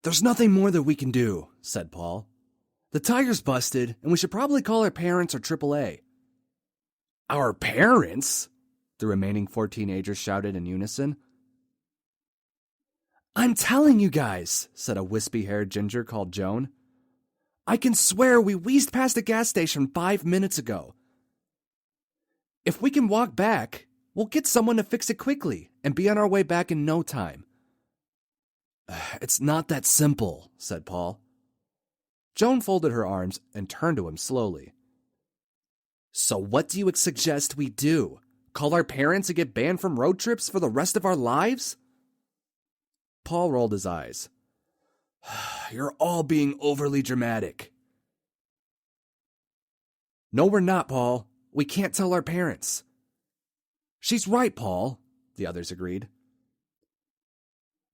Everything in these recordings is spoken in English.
There's nothing more that we can do, said Paul. The tire's busted, and we should probably call our parents or AAA. Our parents? The remaining 4 teenagers shouted in unison. I'm telling you guys, said a wispy-haired ginger called Joan. I can swear we wheezed past a gas station 5 minutes ago. If we can walk back, we'll get someone to fix it quickly and be on our way back in no time. It's not that simple, said Paul. Joan folded her arms and turned to him slowly. So what do you suggest we do? Call our parents and get banned from road trips for the rest of our lives? Paul rolled his eyes. You're all being overly dramatic. No, we're not, Paul. We can't tell our parents. She's right, Paul, the others agreed.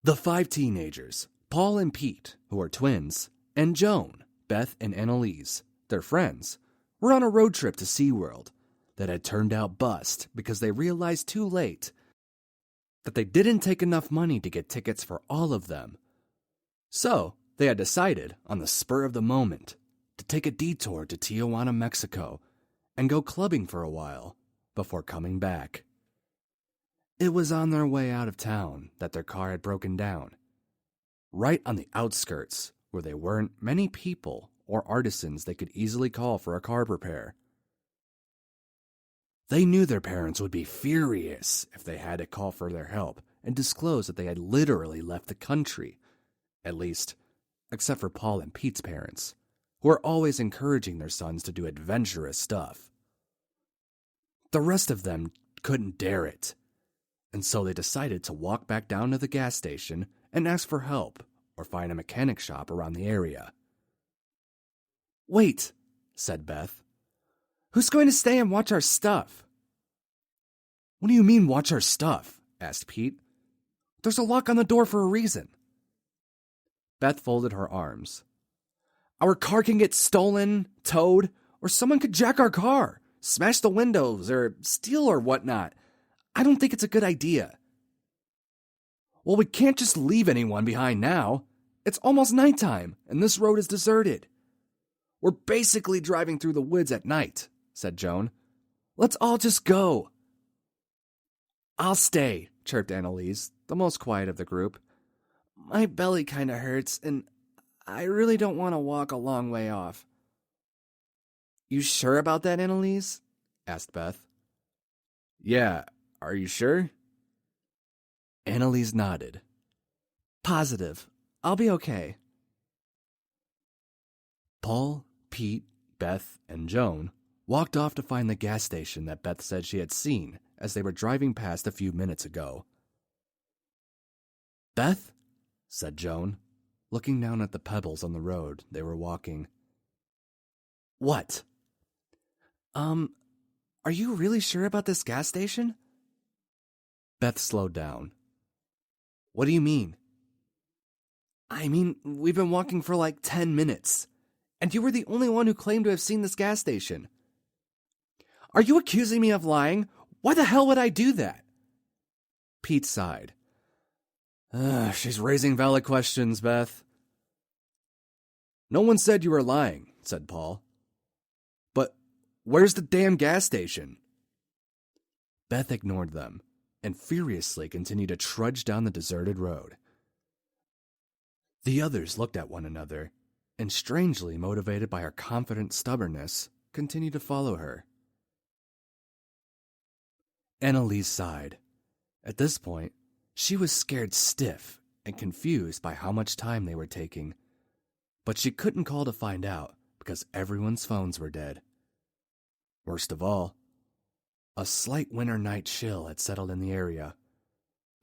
The 5 teenagers, Paul and Pete, who are twins, and Joan, Beth, and Annalise, their friends, were on a road trip to SeaWorld that had turned out bust because they realized too late that they didn't take enough money to get tickets for all of them. So, they had decided, on the spur of the moment, to take a detour to Tijuana, Mexico, and go clubbing for a while before coming back. It was on their way out of town that their car had broken down, right on the outskirts where there weren't many people or artisans they could easily call for a car repair. They knew their parents would be furious if they had to call for their help and disclose that they had literally left the country, at least, except for Paul and Pete's parents, who are always encouraging their sons to do adventurous stuff. The rest of them couldn't dare it, and so they decided to walk back down to the gas station and ask for help or find a mechanic shop around the area. Wait, said Beth. Who's going to stay and watch our stuff? What do you mean, watch our stuff? Asked Pete. There's a lock on the door for a reason. Beth folded her arms. Our car can get stolen, towed, or someone could jack our car, smash the windows, or steal or whatnot. I don't think it's a good idea. Well, we can't just leave anyone behind now. It's almost nighttime, and this road is deserted. We're basically driving through the woods at night, said Joan. Let's all just go. I'll stay, chirped Annalise, the most quiet of the group. My belly kind of hurts, and I really don't want to walk a long way off. You sure about that, Annalise? Asked Beth. Yeah, are you sure? Annalise nodded. Positive. I'll be okay. Paul, Pete, Beth, and Joan walked off to find the gas station that Beth said she had seen as they were driving past a few minutes ago. Beth, said Joan, looking down at the pebbles on the road they were walking. What? Are you really sure about this gas station? Beth slowed down. What do you mean? I mean, we've been walking for like 10 minutes, and you were the only one who claimed to have seen this gas station. Are you accusing me of lying? Why the hell would I do that? Pete sighed. She's raising valid questions, Beth. No one said you were lying, said Paul. But where's the damn gas station? Beth ignored them and furiously continued to trudge down the deserted road. The others looked at one another and, strangely motivated by her confident stubbornness, continued to follow her. Annalise sighed. At this point, she was scared stiff and confused by how much time they were taking, but she couldn't call to find out because everyone's phones were dead. Worst of all, a slight winter night chill had settled in the area,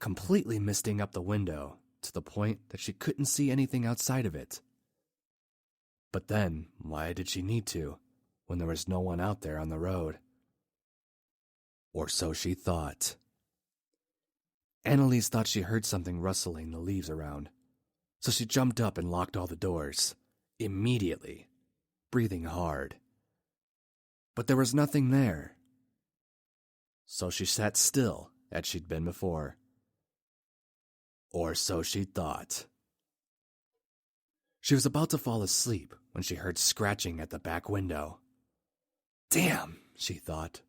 completely misting up the window to the point that she couldn't see anything outside of it. But then, why did she need to, when there was no one out there on the road? Or so she thought. Annalise thought she heard something rustling the leaves around, so she jumped up and locked all the doors, immediately, breathing hard. But there was nothing there. So she sat still as she'd been before. Or so she thought. She was about to fall asleep when she heard scratching at the back window. Damn, she thought.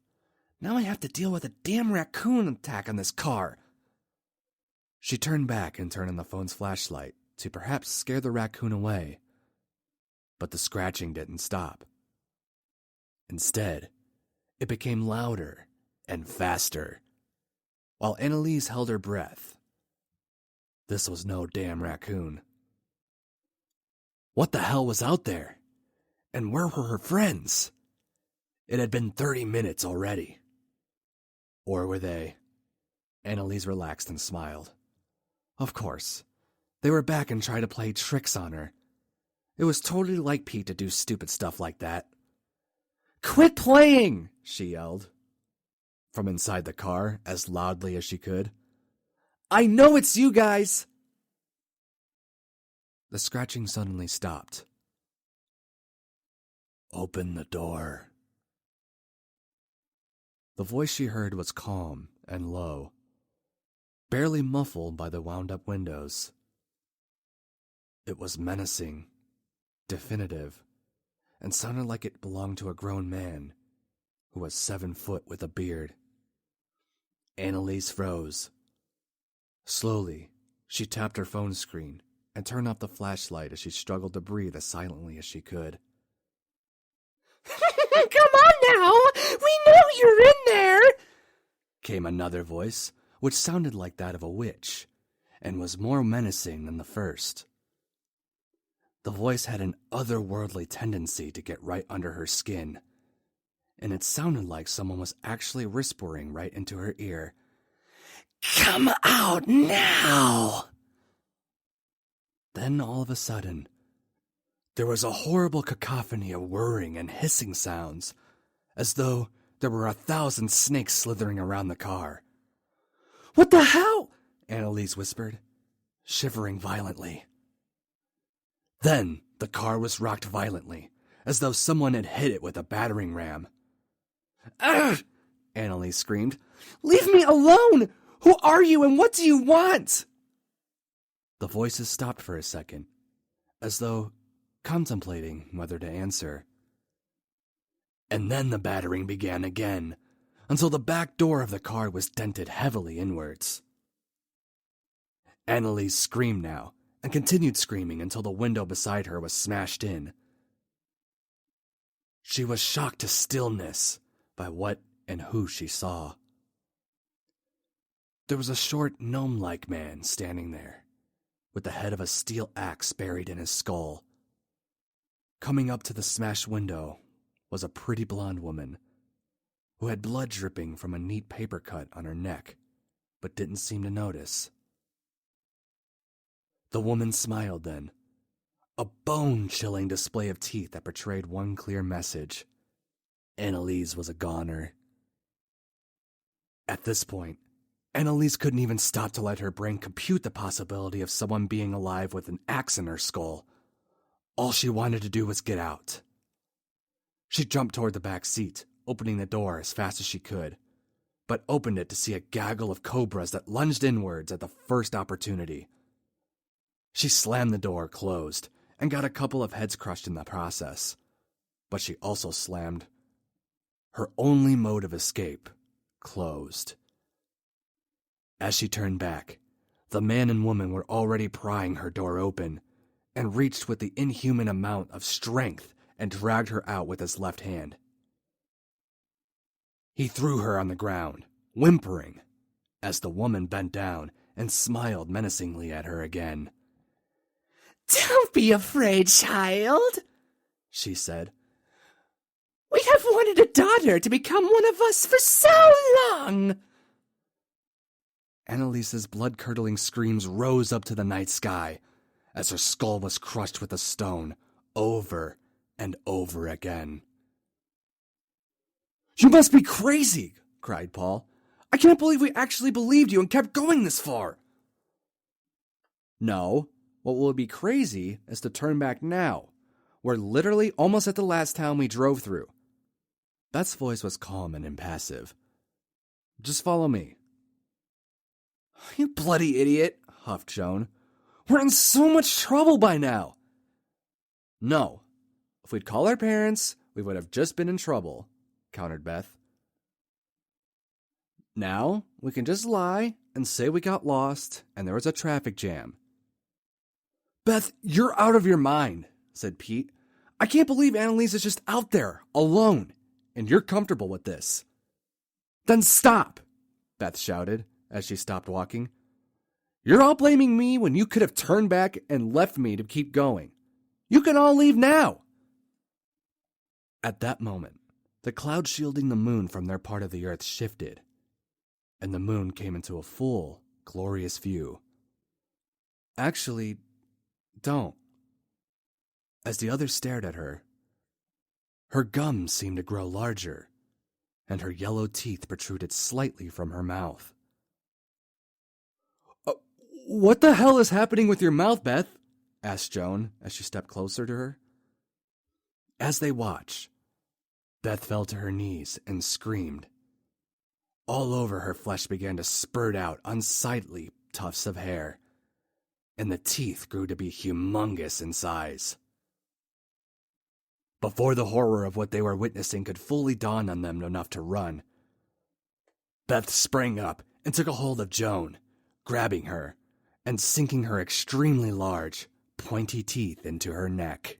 Now I have to deal with a damn raccoon attack on this car. She turned back and turned on the phone's flashlight to perhaps scare the raccoon away. But the scratching didn't stop. Instead, it became louder and faster, while Annalise held her breath. This was no damn raccoon. What the hell was out there? And where were her friends? It had been 30 minutes already. Or were they? Annalise relaxed and smiled. Of course. They were back and tried to play tricks on her. It was totally like Pete to do stupid stuff like that. Quit playing! She yelled. From inside the car, as loudly as she could. I know it's you guys! The scratching suddenly stopped. Open the door. The voice she heard was calm and low, barely muffled by the wound-up windows. It was menacing, definitive, and sounded like it belonged to a grown man who was 7 foot with a beard. Annalise froze. Slowly, she tapped her phone screen and turned off the flashlight as she struggled to breathe as silently as she could. Come on now! We know you're in there! Came another voice, which sounded like that of a witch, and was more menacing than the first. The voice had an otherworldly tendency to get right under her skin, and it sounded like someone was actually whispering right into her ear. Come out now! Then all of a sudden, there was a horrible cacophony of whirring and hissing sounds, as though there were 1,000 snakes slithering around the car. What the hell? Annalise whispered, shivering violently. Then the car was rocked violently, as though someone had hit it with a battering ram. Ugh! Annalise screamed. Leave me alone! Who are you and what do you want? The voices stopped for a second, as though contemplating whether to answer. And then the battering began again, until the back door of the car was dented heavily inwards. Annalise screamed now, and continued screaming until the window beside her was smashed in. She was shocked to stillness by what and who she saw. There was a short, gnome-like man standing there, with the head of a steel axe buried in his skull. Coming up to the smashed window was a pretty blonde woman, who had blood dripping from a neat paper cut on her neck, but didn't seem to notice. The woman smiled then, a bone-chilling display of teeth that portrayed one clear message. Annalise was a goner. At this point, Annalise couldn't even stop to let her brain compute the possibility of someone being alive with an axe in her skull. All she wanted to do was get out. She jumped toward the back seat, opening the door as fast as she could, but opened it to see a gaggle of cobras that lunged inwards at the first opportunity. She slammed the door closed and got a couple of heads crushed in the process, but she also slammed her only mode of escape closed. As she turned back, the man and woman were already prying her door open, and reached with the inhuman amount of strength and dragged her out with his left hand. He threw her on the ground, whimpering, as the woman bent down and smiled menacingly at her again. Don't be afraid, child, she said. We have wanted a daughter to become one of us for so long. Annalise's blood-curdling screams rose up to the night sky as her skull was crushed with a stone over and over again. You must be crazy, cried Paul. I can't believe we actually believed you and kept going this far. No, what will be crazy is to turn back now. We're literally almost at the last town we drove through. Beth's voice was calm and impassive. Just follow me. You bloody idiot, huffed Joan. We're in so much trouble by now. No. If we'd call our parents, we would have just been in trouble, countered Beth. Now, we can just lie and say we got lost and there was a traffic jam. Beth, you're out of your mind, said Pete. I can't believe Annalise is just out there, alone, and you're comfortable with this. Then stop, Beth shouted as she stopped walking. You're all blaming me when you could have turned back and left me to keep going. You can all leave now. At that moment, the cloud shielding the moon from their part of the earth shifted, and the moon came into a full, glorious view. Actually, don't. As the others stared at her gums seemed to grow larger, and her yellow teeth protruded slightly from her mouth. What the hell is happening with your mouth, Beth? Asked Joan as she stepped closer to her. As they watched, Beth fell to her knees and screamed. All over her flesh began to spurt out unsightly tufts of hair, and the teeth grew to be humongous in size. Before the horror of what they were witnessing could fully dawn on them enough to run, Beth sprang up and took a hold of Joan, grabbing her and sinking her extremely large, pointy teeth into her neck.